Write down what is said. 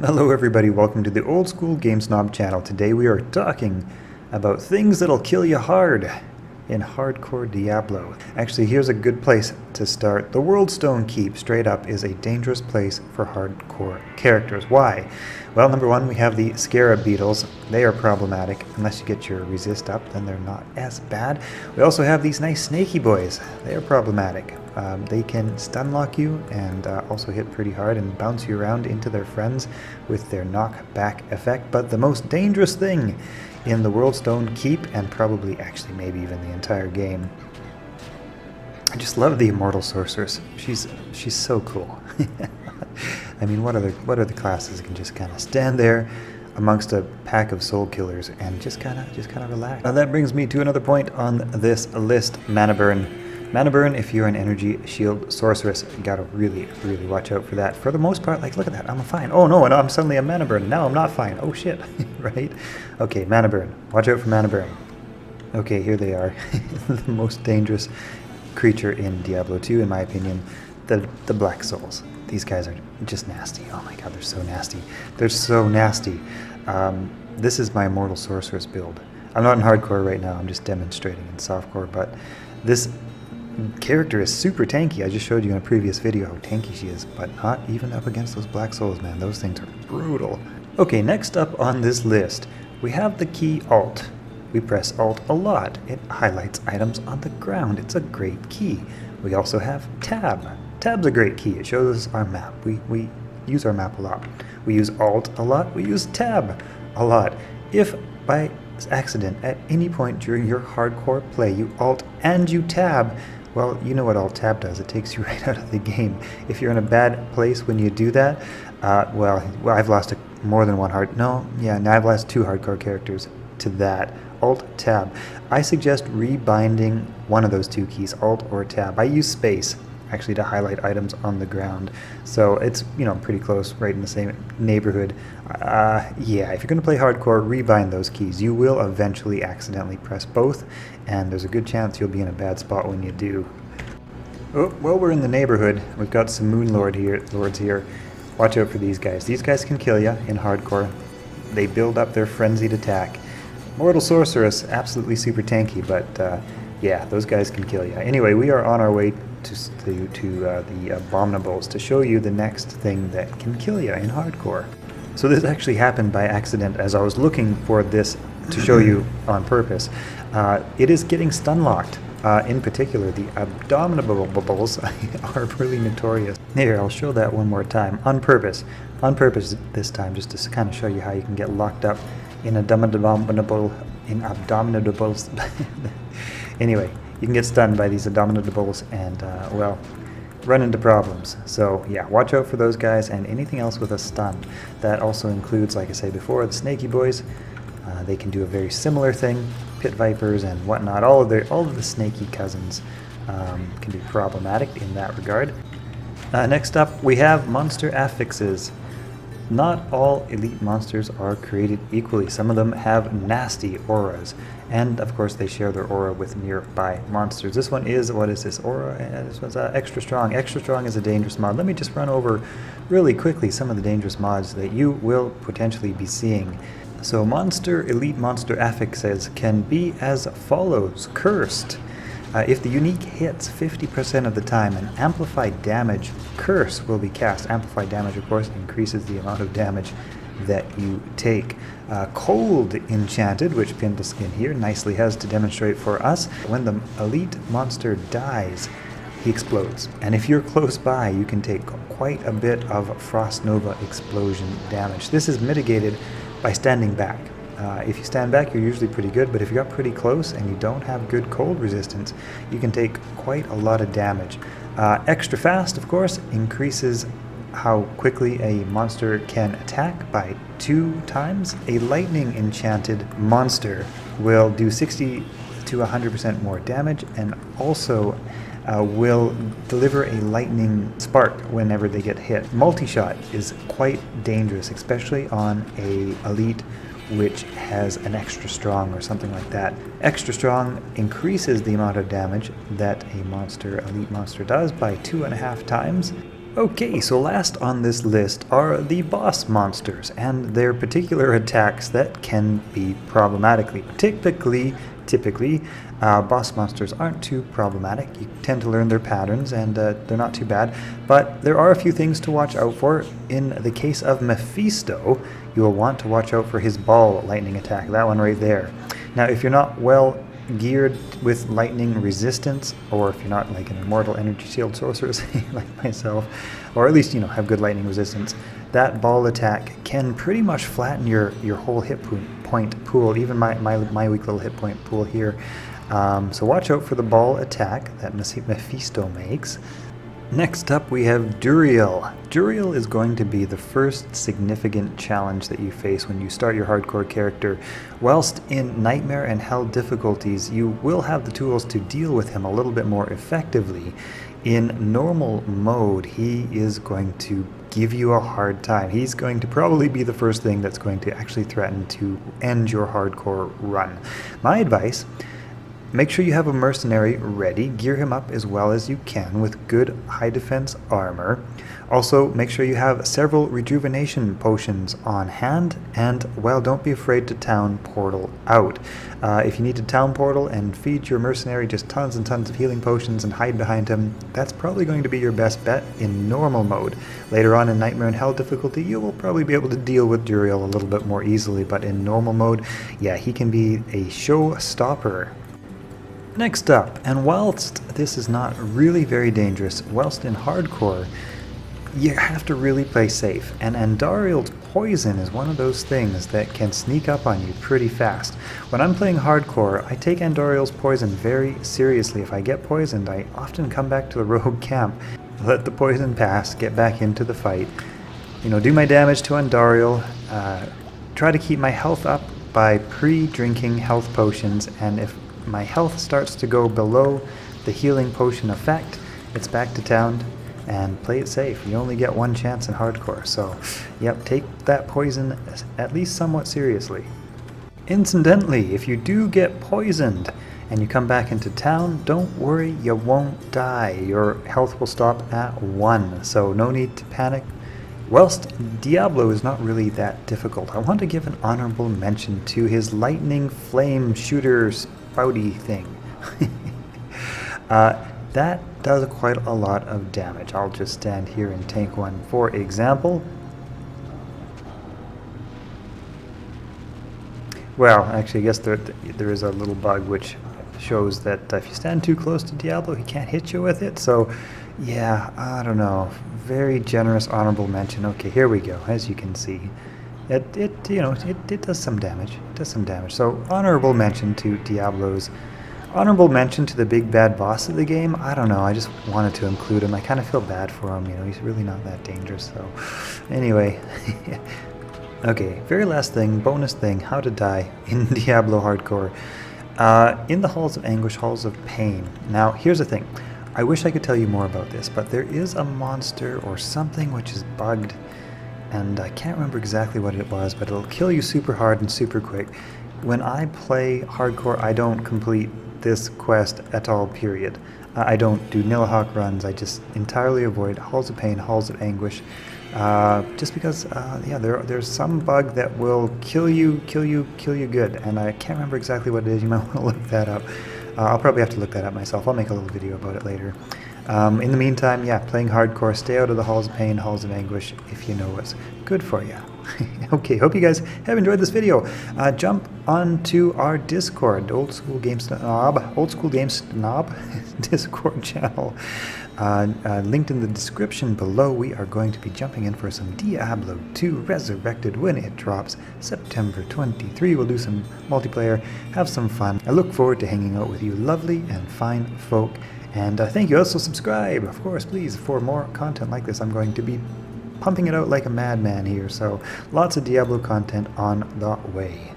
Hello everybody, welcome to the Old School Game Snob channel. Today we are talking about things that'll kill you hard in hardcore Diablo. Actually, here's a good place to start. The Worldstone Keep, straight up, is a dangerous place for hardcore characters. Why? Well, number one, we have the Scarab Beetles. They are problematic. Unless you get your resist up, then they're not as bad. We also have these nice snaky boys. They are problematic. They can stun lock you and also hit pretty hard and bounce you around into their friends with their knockback effect. But the most dangerous thing in the Worldstone Keep, and probably actually maybe even the entire game, I just love the Immortal Sorceress. She's so cool. I mean, what are the classes that can just kind of stand there amongst a pack of soul killers and just kind of relax? Now that brings me to another point on this list: Mana Burn. Mana Burn, if you're an energy shield sorceress, you gotta really watch out for that. For the most part, like, look at that, I'm fine. Oh no, I'm suddenly a Mana Burn. Now I'm not fine. Oh shit, right? Okay, Mana Burn. Watch out for Mana Burn. Okay, here they are. The most dangerous creature in Diablo 2, in my opinion, the Black Souls. These guys are just nasty. Oh my god, they're so nasty. They're so nasty. This is my Immortal Sorceress build. I'm not in hardcore right now, I'm just demonstrating in softcore, but this character is super tanky. I just showed you in a previous video how tanky she is, but not even up against those Black Souls, man. Those things are brutal. Okay, next up on this list, we have the key Alt. We press Alt a lot. It highlights items on the ground. It's a great key. We also have Tab. Tab's a great key. It shows us our map. We use our map a lot. We use Alt a lot. We use Tab a lot. If by accident at any point during your hardcore play you Alt and you Tab, well, you know what Alt Tab does. It takes you right out of the game. If you're in a bad place when you do that, well, I've lost more than one now I've lost 2 hardcore characters to that. Alt Tab. I suggest rebinding one of those 2 keys, Alt or Tab. I use space actually to highlight items on the ground, so it's, you know, pretty close, right in the same neighborhood. Yeah, if you're going to play hardcore, rebind those keys. You will eventually accidentally press both, and there's a good chance you'll be in a bad spot when you do. Oh, well, we're in the neighborhood. We've got some Moonlord lords here. Watch out for these guys. These guys can kill you in hardcore. They build up their frenzied attack. Mortal Sorceress, absolutely super tanky, but yeah, those guys can kill you. Anyway, we are on our way to the Abominables to show you the next thing that can kill you in hardcore. So this actually happened by accident as I was looking for this to show you on purpose. It is getting stun locked. In particular, the Abominables are really notorious. Here, I'll show that one more time. On purpose this time, just to kind of show you how you can get locked up in Abominables. Anyway, you can get stunned by these Abominables and, well, run into problems. So yeah, watch out for those guys and anything else with a stun. That also includes, like I said before, the snaky boys. They can do a very similar thing. Pit vipers and whatnot. All of the snaky cousins can be problematic in that regard. Next up, we have monster affixes. Not all elite monsters are created equally. Some of them have nasty auras, and of course they share their aura with nearby monsters. This one is, what is this aura? This one's extra strong. Extra strong is a dangerous mod. Let me just run over really quickly some of the dangerous mods that you will potentially be seeing. So elite monster affixes can be as follows. Cursed. If the unique hits 50% of the time, an amplified damage curse will be cast. Amplified damage, of course, increases the amount of damage that you take. Cold enchanted, which Pindleskin here nicely has to demonstrate for us. When the elite monster dies, he explodes. And if you're close by, you can take quite a bit of Frost Nova explosion damage. This is mitigated by standing back. If you stand back, you're usually pretty good, but if you got pretty close and you don't have good cold resistance, you can take quite a lot of damage. Extra fast, of course, increases how quickly a monster can attack by 2 times. A lightning enchanted monster will do 60 to 100% more damage, and also will deliver a lightning spark whenever they get hit. Multi-shot is quite dangerous, especially on a elite which has an extra strong or something like that. Extra strong increases the amount of damage that a elite monster does by 2.5 times. Okay, so last on this list are the boss monsters and their particular attacks that can be problematic. Typically, boss monsters aren't too problematic. You tend to learn their patterns and they're not too bad. But there are a few things to watch out for. In the case of Mephisto, you will want to watch out for his ball lightning attack, that one right there. Now, if you're not well geared with lightning resistance, or if you're not like an immortal energy shield sorceress like myself, or at least have good lightning resistance, that ball attack can pretty much flatten your whole hit point pool, even my weak little hit point pool here. So watch out for the ball attack that Mephisto makes. Next up we have Duriel. Duriel is going to be the first significant challenge that you face when you start your hardcore character. Whilst in Nightmare and Hell difficulties, you will have the tools to deal with him a little bit more effectively. In normal mode, he is going to give you a hard time. He's going to probably be the first thing that's going to actually threaten to end your hardcore run. My advice: make sure you have a mercenary ready. Gear him up as well as you can with good high defense armor. Also, make sure you have several rejuvenation potions on hand, and, well, don't be afraid to town portal out. If you need to town portal and feed your mercenary just tons and tons of healing potions and hide behind him, that's probably going to be your best bet in normal mode. Later on in Nightmare and Hell difficulty, you will probably be able to deal with Duriel a little bit more easily, but in normal mode, yeah, he can be a showstopper. Next up, and whilst this is not really very dangerous, whilst in hardcore, you have to really play safe, and Darius Poison is one of those things that can sneak up on you pretty fast. When I'm playing hardcore, I take Darius Poison very seriously. If I get poisoned, I often come back to the rogue camp, let the poison pass, get back into the fight, do my damage to Darius, try to keep my health up by pre-drinking health potions, and if my health starts to go below the healing potion effect, it's back to town, and play it safe. You only get one chance in hardcore, so yep, take that poison at least somewhat seriously. Incidentally, if you do get poisoned and you come back into town, don't worry, you won't die. Your health will stop at 1, so no need to panic. Whilst Diablo is not really that difficult, I want to give an honorable mention to his lightning flame shooter spouty thing. That does quite a lot of damage. I'll just stand here and tank one for example. Well, actually, I guess there is a little bug which shows that if you stand too close to Diablo, he can't hit you with it. So, yeah, I don't know. Very generous honorable mention. Okay, here we go. As you can see, it does some damage. It does some damage. So, honorable mention to Diablo's. Honorable mention to the big bad boss of the game. I don't know, I just wanted to include him. I kind of feel bad for him, he's really not that dangerous, so anyway. Okay, very last thing, bonus thing, how to die in Diablo Hardcore. In the Halls of Anguish, Halls of Pain. Now, here's the thing. I wish I could tell you more about this, but there is a monster or something which is bugged, and I can't remember exactly what it was, but it'll kill you super hard and super quick. When I play Hardcore, I don't complete this quest at all, period. I don't do Nilahawk runs. I just entirely avoid Halls of Pain, Halls of Anguish, just because, yeah, there's some bug that will kill you good, and I can't remember exactly what it is. You might want to look that up. I'll probably have to look that up myself. I'll make a little video about it later. In the meantime, yeah, playing hardcore, stay out of the Halls of Pain, Halls of Anguish, if you know what's good for you. Okay, hope you guys have enjoyed this video. Jump onto our Discord, Old School Game Snob Discord channel. Linked in the description below. We are going to be jumping in for some Diablo 2 Resurrected when it drops September 23. We'll do some multiplayer, have some fun. I look forward to hanging out with you lovely and fine folk. And thank you. Also subscribe, of course, please, for more content like this. I'm going to be pumping it out like a madman here, so lots of Diablo content on the way.